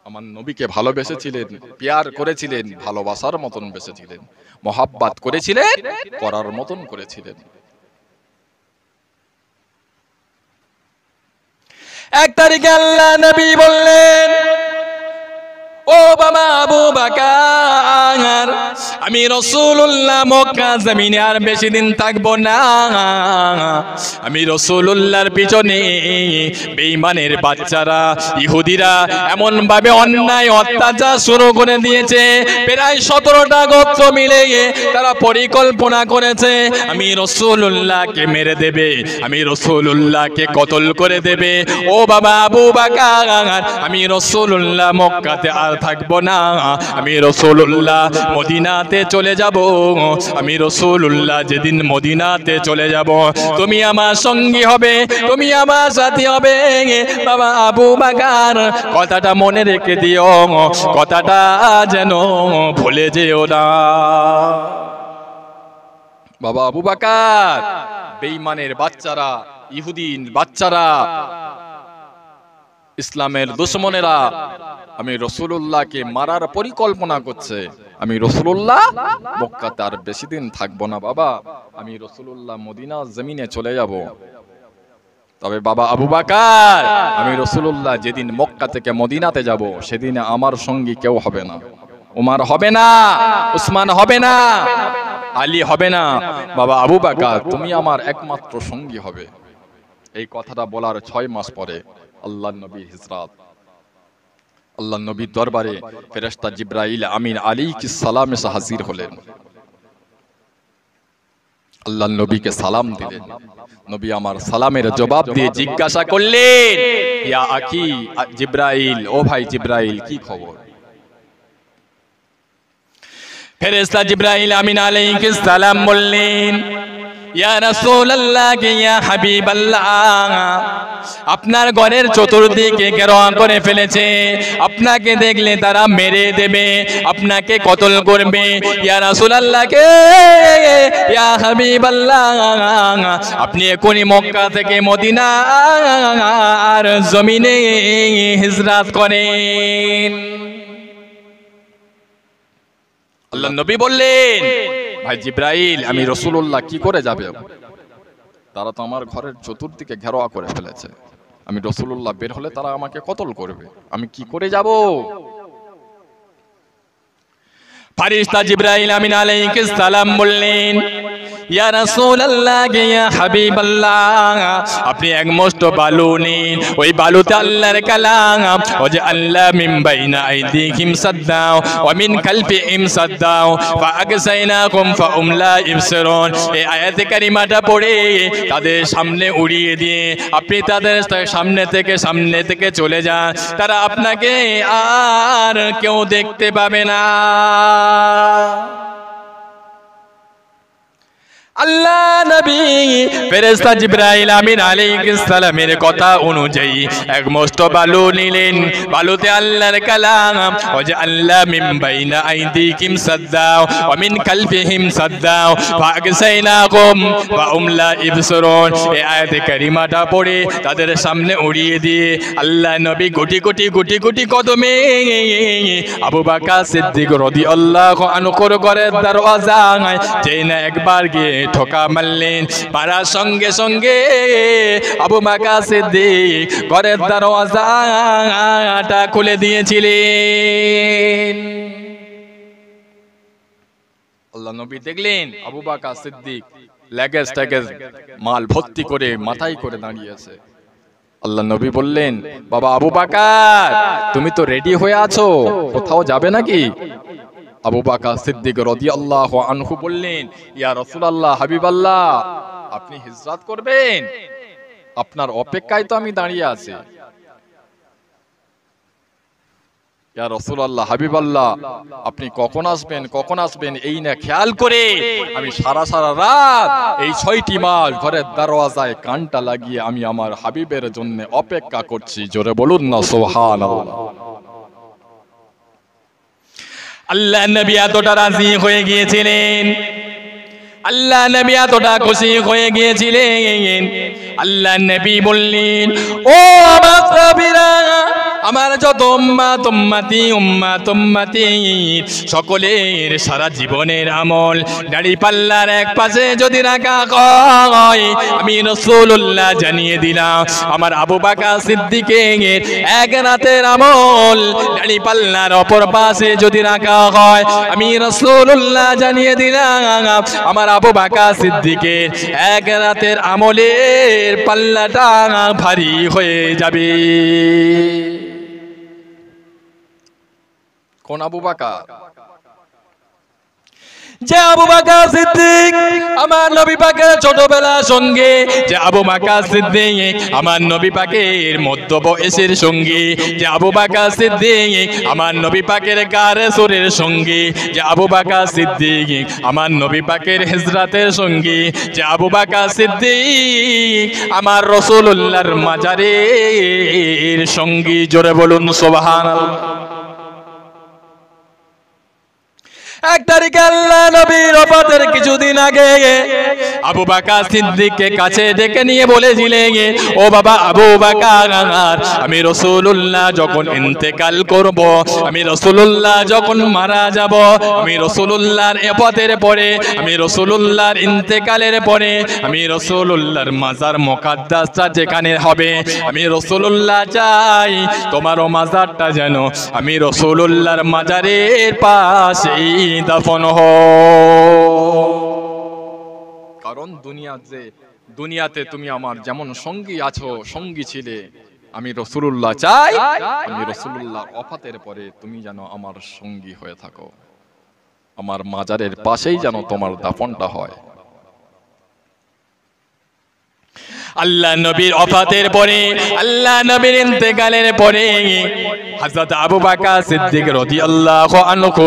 আমার নবীকে ভালোবেসেছিলেন, প্যার করেছিলেন, ভালোবাসার মতন বেসেছিলেন, মোহাব্বত করেছিলেন, করার মতন করেছিলেন। এক তারিখে আল্লাহ নবী বললেন, ও বাবা আবু বকর, আমি রাসূলুল্লাহ মক্কা জমিনে আর বেশি দিন থাকবো না। আমি রাসূলুল্লাহর পিছনে বেঈমানের বাচ্চারা, ইহুদিরা এমন ভাবে অন্যায় অত্যাচার শুরু করে দিয়েছে। প্রায় 17টা গোত্র মিলে তারা পরিকল্পনা করেছে আমি রাসূলুল্লাহকে মেরে দেবে, আমি রাসূলুল্লাহকে কতল করে দেবে। ও বাবা আবু বকর, আমি রাসূলুল্লাহ মক্কাতে আর থাকবো না, আমি রাসূলুল্লাহ মদিনাতে চলে যাব। আমি রাসূলুল্লাহ যেদিন মদিনাতে চলে যাব, তুমি আমার সঙ্গী হবে, তুমি আমার সাথী হবে। বাবা আবু বকর, কথাটা মনে রেখে দিও, কথাটা যেন ভুলে যেও না। বাবা আবু বকর, বেঈমানের বাচ্চারা, ইহুদিন বাচ্চারা, ইসলামের দুশমনেরা আমি রাসূলুল্লাহকে মারার পরিকল্পনা করছে। আমি রাসূলুল্লাহ মক্কাতে আর বেশি দিন থাকবো না বাবা, আমি রাসূলুল্লাহ মদিনা জমিনে চলে যাব। তবে বাবা আবু বকর, আমি রাসূলুল্লাহ যেদিন মক্কা থেকে মদিনাতে যাব, সেদিন আমার সঙ্গী কেউ হবে না। উমর হবে না, উসমান হবে না, আলী হবে না। বাবা আবু বকর, তুমি আমার একমাত্র সঙ্গী হবে। এই কথাটা বলার 6 মাস পরে আল্লাহর নবীর হিজরত। আল্লাহর নবীর দরবারে ফেরেশতা জিবরাইল আমিন আলাইহিস সালাম এসে হাজির হলেন। আল্লাহর নবীকে সালাম দিলেন। নবী আমার সালামের জবাব দিয়ে জিজ্ঞাসা করলেন, ইয়া আকি জিবরাইল, ও ভাই জিবরাইল, কি খবর? ফেরেশতা জিবরাইল আমিন আলাইহিস সালাম বললেন, ইয়া রাসূলুল্লাহ, ইয়া হাবিবাল্লাহ, আপনার ঘরের চতুর্দিকে ঘেরাও করে ফেলেছে, আপনাকে দেখলে তারা মেরে দেবে, আপনাকে কতল করবে। ইয়া রাসূলুল্লাহ, ইয়া হাবিবাল্লাহ, আপনি এখনই মক্কা থেকে মদিনার জমিনে হিজরত করেন। আল্লাহর নবী বললেন, ভাই জিবরাইল, আমি রাসূলুল্লাহ কি করে যাবে? তারা তো আমার ঘরের চতুর্দিকে ঘেরাও করে ফেলেছে, আমি রাসূলুল্লাহ বের হলে তারা আমাকে কতল করবে, আমি কি করে যাব? ফেরেশতা জিবরাইল আমিন আলাইহিস সালাম বললেন, ইয়া রাসূলুল্লাহ, ইয়া হাবিবাল্লাহ, আপনি এক মুষ্ট বালু নিন, ওই বালুতে আল্লাহর কালাম, ও যে আল্লাহ মিন বাইনা আইদিহিম সাদ্দাও ওয়া মিন খালফিহিম সাদ্দাও ফাআগসাইনাকুম ফাহুম লা ইবসিরুন। এই আয়াতে কারিমাটা পড়ে তাদের সামনে উড়িয়ে দিয়ে আপনি তাদের সামনে থেকে চলে যান, তারা আপনাকে আর কেউ দেখতে পাবে না। আল্লাহ নবী ফেরেশতা জিবরাইল আমিন আলাইহিস সালামের কথা অনুযায়ী এক মুষ্ট বালু নিলেন, বালুতে আল্লাহর কালাম, ও যে আল্লাহ মিন বাইনা আইদিহিম সাদ্দাও ওয়া মিন খালফিহিম সাদ্দাও ফাআগসাইনাকুম ফাহুম লা ইবসিরুন। এই আয়াতে কারিমাটা পড়ে তাদের সামনে উড়িয়ে দিয়ে আল্লাহ নবী কোটি কোটি কদমে আবু বকর সিদ্দিক রাদিয়াল্লাহু আনহুর ঘরের দরওয়াজায় যেই না একবার গিয়ে ঠোকা মারলেন, মারার সঙ্গে সঙ্গে আবু বকর সিদ্দিক ঘরের দরওয়াজাটা খুলে দিয়েছিলেন। আল্লাহ নবী দেখলেন আবু বকর সিদ্দিক লাগেজ মাল ভর্তি করে মাথায় করে দাঁড়িয়ে আছে। আল্লাহ নবী বললেন, বাবা আবু বকর, তুমি তো রেডি হয়ে আছো, কোথাও যাবে নাকি? আবু বকর সিদ্দিক রাদিয়াল্লাহু আনহু বললেন, ইয়া রাসূলুল্লাহ, হাবিবাল্লাহ, আপনি হিজরত করবেন, আপনার অপেক্ষায় তো আমি দাঁড়িয়ে আছি। ইয়া রাসূলুল্লাহ, হাবিবাল্লাহ, আপনি কখন আসবেন এই না খেয়াল করে আমি সারা রাত এই 6টি মাস ঘরের দরওয়াজায় কানটা লাগিয়ে আমি আমার হাবিবের জন্য অপেক্ষা করছি। জোরে বলুন না সুবহানাল্লাহ। আল্লাহ নবী এতটা রাজি হয়ে গিয়েছিলেন, আল্লাহ নবী এতটা খুশি হয়ে গিয়েছিলেন, আল্লাহ নবী বললেন, ও আমার সাহাবীরা, আমার যত উম্মতি সকলের সারা জীবনের আমল দাড়ি পাল্লার এক পাশে যদি রাখা হয়, আমি রাসূলুল্লাহ জানিয়ে দিলাম আমার আবু বকর সিদ্দিকের এক রাতের আমল দাড়ি পাল্লার অপর পাশে যদি রাখা হয়, আমি রাসূলুল্লাহ জানিয়ে দিলাম আমার আবু বকর সিদ্দিকের এক রাতের আমলের পাল্লাটা ভারী হয়ে যাবে। কোন আবু বকর? যে আবু বকর সিদ্দিক আমার নবী পাকের ছোটবেলার সঙ্গে, যে আবু বকর সিদ্দিক আমার নবী পাকের মধ্য বয়সের সঙ্গে, যে আবু বকর সিদ্দিক আমার নবী পাকের গারেসুরের সঙ্গে, যে আবু বকর সিদ্দিক আমার নবী পাকের হিজরতের সঙ্গে, যে আবু বকর সিদ্দিক আমার রাসূলুল্লাহর মাজারের সঙ্গী। জোরে বলুন সুবহানাল্লাহ। এক তারিখে আল্লাহ নবীর ওফাতের কিছুদিন আগে আবু বকর সিদ্দিককে কাছে ডেকে নিয়ে বলেছিলেন, ও বাবা আবু বকর, আমি রাসূলুল্লাহ যখন ইন্তেকাল করব, আমি রাসূলুল্লাহ যখন মারা যাব, আমি রাসূলুল্লাহর ওফাতের পরে, আমি রাসূলুল্লাহর ইন্তেকালের পরে, আমি রাসূলুল্লাহর মাজার মুকাদ্দাসটা যেখানে হবে, আমি রাসূলুল্লাহ চাই তোমারও মাজারটা যেন আমি রাসূলুল্লাহর মাজারের পাশেই দাফন হো। কারণ দুনিয়াতে তুমি আমার যেমন সঙ্গী আছো, সঙ্গী ছিলে, আমি রাসূলুল্লাহ চাই আমি রাসূলুল্লাহর ওফাতের পরে তুমি যেন আমার সঙ্গী হয়ে থাকো, আমার মাজারের পাশেই যেন তোমার দাফনটা হয়। আল্লাহ নবীর ওফাতের পরে, আল্লাহ নবীর ইন্তেকালের পরে হযরত আবু বকর সিদ্দিক রাদিয়াল্লাহু আনহু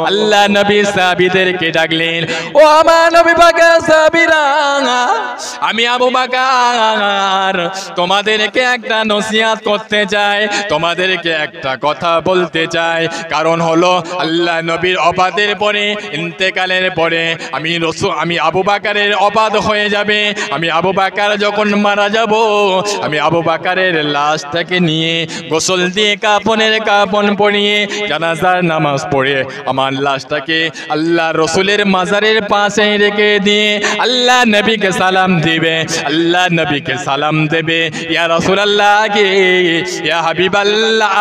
আল্লাহ নবী সাহাবীদেরকে ডাকলেন, ও আমার নবী পাকের সাহাবীরা, আমি আবু বকর তোমাদেরকে একটা নসিহত করতে চাই, তোমাদেরকে একটা কথা বলতে চাই। কারণ হলো আল্লাহ নবীর ওফাতের পরে, ইন্তেকালের পরে আমি আবু বকরের ওফাত হয়ে যাবে। আমি আবু বকর যখন মারা যাব, আমি আবু বকরের লাশটাকে নিয়ে গোসল দিয়ে কাফন পরিয়ে জানাজার নামাজ পড়ে আমার লাশটাকে আল্লাহ রাসূলের মাজারের পাশে রেখে দিয়ে আল্লাহ নবীকে সালাম দিবে, আল্লাহ নবীকে সালাম দেবে, ইয়া রাসূলুল্লাহ কে, ইয়া হাবিবাল্লাহ,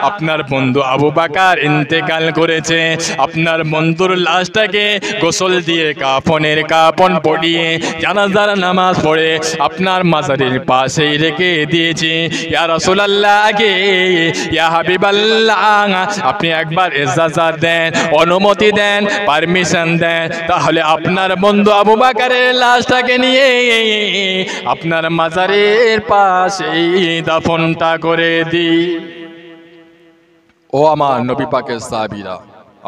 আপনার বন্ধু আবু বকর ইন্তেকাল করেছে, আপনার বন্ধুর লাশটাকে গোসল দিয়ে কাফন পরিয়ে জানাজার নামাজ পড়ে আপনার মাজারের পাশেই রেখে দিয়েছি। ইয়া রাসূলুল্লাহ কে, ইয়া হাবিবাল্লাহ, আপনি একবার ইজাজত দেন, অনুমতি দেন, পারমিশন দেন, তাহলে আপনার বন্ধু আবু বকরের লাশটাকে নিয়ে আপনার মাজারের পাশেই দাফনটা করে দিই। ও আমার নবী পাকের সাহাবীরা,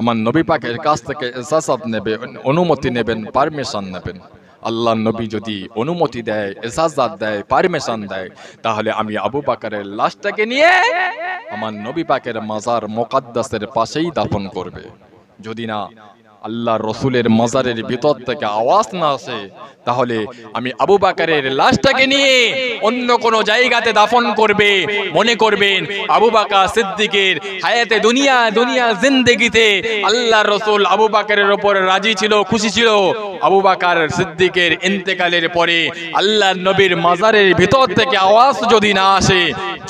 আমার নবী পাকের কাছ থেকে ইজাজত নেবেন, অনুমতি নেবেন, পারমিশন নেবেন। আল্লাহ নবী যদি অনুমতি দেয়, ইজাজত দেয়, পারমিশন দেয়, তাহলে আমি আবু বকরের লাশটাকে নিয়ে আমার নবী পাকের মাজার মুকাদ্দাসের পাশেই দাফন করবে। যদি না আল্লাহ রসুলের মাজারের ভিতর থেকে আওয়াজ না আসে, তাহলে আমি আবু বকরের লাশটাকে নিয়ে অন্য কোনো জায়গাতে দাফন করবে। মনে করবেন আবু বকর সিদ্দিকের হায়াতে দুনিয়া জিন্দেগিতে আল্লাহ রসুল আবু বকরের উপর রাজি ছিল, খুশি ছিল। আবু বকর সিদ্দিকের ইন্তেকালের পরে আল্লাহ নবীর মাজারের ভিতর থেকে আওয়াজ যদি না আসে,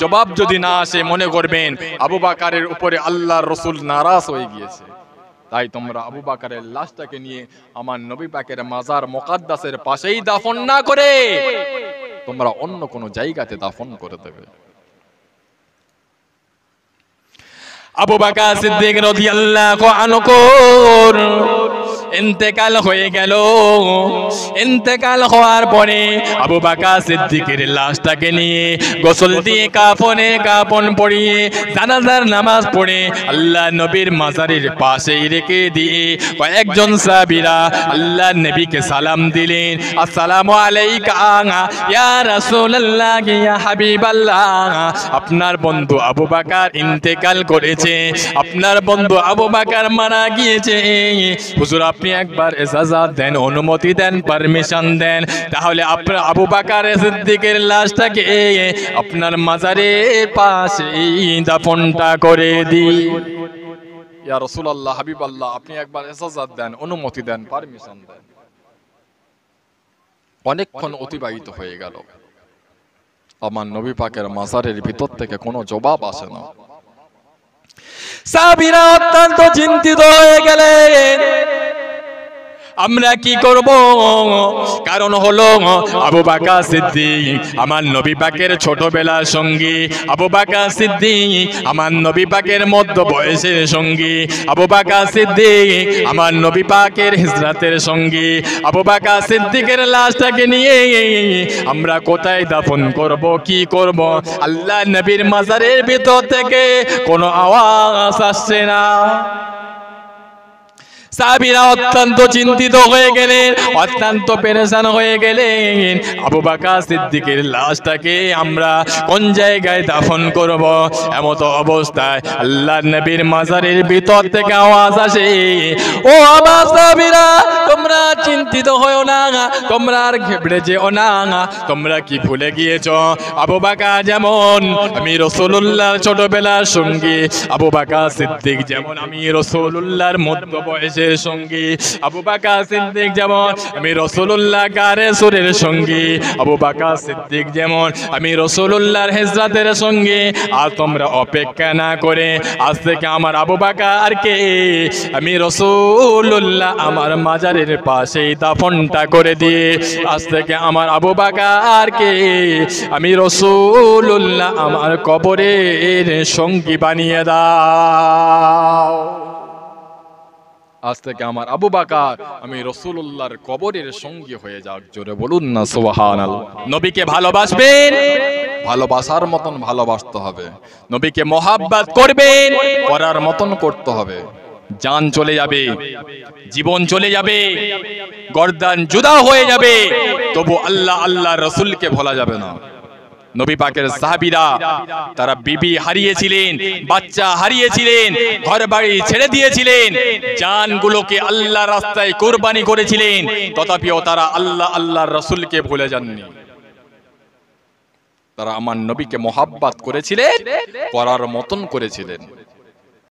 জবাব যদি না আসে, মনে করবেন আবু বকরের উপরে আল্লাহ রসুল নারাজ হয়ে গিয়েছে। তাই তোমরা আবু বকরের লাশটাকে নিয়ে আমার নবী পাকের মাজার মুকাদ্দাসের পাশেই দাফন না করে তোমরা অন্য কোন জায়গাতে দাফন করে দেবে। আবু বকর সিদ্দিক রাদিয়াল্লাহু আনহু ইন্তেকাল হয়ে গেল। ইন্তেকাল হওয়ার পরে আবু বকর সিদ্দিকের লাশটাকে নিয়ে গোসল দিয়ে কাফন পরিয়ে জানাজার নামাজ পড়ে আল্লাহ নবীর মাজারের পাশেই রেখে দিয়ে কয়েকজন সাহাবীরা আল্লাহ নবীকে সালাম দিলেন, আসসালামু আলাইকা ইয়া রাসূলুল্লাহ ইয়া হাবিবাল্লাহ, আপনার বন্ধু আবু বকর ইন্তেকাল করেছে, আপনার বন্ধু আবু বকর মারা গিয়েছে। হুজুর আপনি আপনি একবার ইজাজত দেন, অনুমতি দেন, পারমিশন দেন, তাহলে আপনার আবু বকর সিদ্দিকের লাশটাকে আপনার মাজারের পাশে দাফনটা করে দিই। ইয়া রাসূলুল্লাহ, হাবিবাল্লাহ, আপনি একবার ইজাজত দেন, অনুমতি দেন, পারমিশন দেন। অনেকক্ষণ অতিবাহিত হয়ে গেল, আমার নবী পাকের মাজারের ভিতর থেকে কোনো জবাব আসে না। সাহাবীরা অত্যন্ত চিন্তিত হয়ে গেলেন, আমরা কি করব? কারণ হলো আবু বকর সিদ্দিক আমার নবী পাকের ছোটবেলার সঙ্গী, আবু বকর সিদ্দিক আমার নবী পাকের মধ্য বয়সের সঙ্গী, আবু বকর সিদ্দিক আমার নবী পাকের হিজরতের সঙ্গী। আবু বকর সিদ্দিকের লাশটাকে নিয়ে আমরা কোথায় দাফন করব, কি করব? আল্লাহ নবীর মাজারের ভিতর থেকে কোনো আওয়াজ আসছে না। সাহাবীরা অত্যন্ত চিন্তিত হয়ে গেলেন, অত্যন্ত পেরেশান হয়ে গেলেন। আবু বকর সিদ্দিকের লাশটাকে আমরা কোন জায়গায় দাফন করব? এমত অবস্থায় আল্লাহর নবীর মাজারের ভিতর থেকে আওয়াজ আসে, ও আমার সাহাবীরা, তোমরা চিন্তিত হয়ো না, তোমরা আর ঘেবড়ে যেও না। তোমরা কি ভুলে গিয়েছো আবু বকর যেমন আমি রাসূলুল্লাহর ছোটবেলার সঙ্গী, আবু বকর সিদ্দিক যেমন আমি রাসূলুল্লাহর মধ্য বয়সের সঙ্গী, আবু বকর সিদ্দিক যেমন আমি রাসূলুল্লাহ গারে সুরের সঙ্গী, আবু বকর সিদ্দিক যেমন আমি রাসূলুল্লাহর হিজরতের সঙ্গী। আর তোমরা অপেক্ষা না করে আজ থেকে আমার আবু বকরকে আমি রাসূলুল্লাহ আমার মাজারের পাশেই দাফনটা করে দিয়ে, আজ থেকে আমার আবু বকরকে আমি রাসূলুল্লাহ আমার কবরের সঙ্গী বানিয়ে দাও। আজ থেকে আমার আবু বকর আমি রাসূলুল্লাহর কবরের সঙ্গী হয়ে যাক। জোরে বলুন না সুবহানাল্লাহ। নবীকে ভালোবাসবেন, ভালোবাসার মতন ভালোবাসতে হবে। নবীকে মহব্বত করবেন, করার মতন করতে হবে। জান চলে যাবে, জীবন চলে যাবে, গর্দান জুদা হয়ে যাবে, তবু আল্লাহ আল্লাহ রাসূলকে ভোলা যাবে না। নবী পাকের সাহাবীরা তারা বিবি হারিয়েছিলেন, বাচ্চা হারিয়েছিলেন, ঘর বাড়ি ছেড়ে দিয়েছিলেন, জানগুলোকে আল্লাহর রাস্তায় কুরবানি করেছিলেন, তথাপিও তারা আল্লাহ আল্লাহর রাসূলকে ভুলে যাননি। তারা আমার নবীকে মহব্বত করেছিলেন, করার মতন করেছিলেন।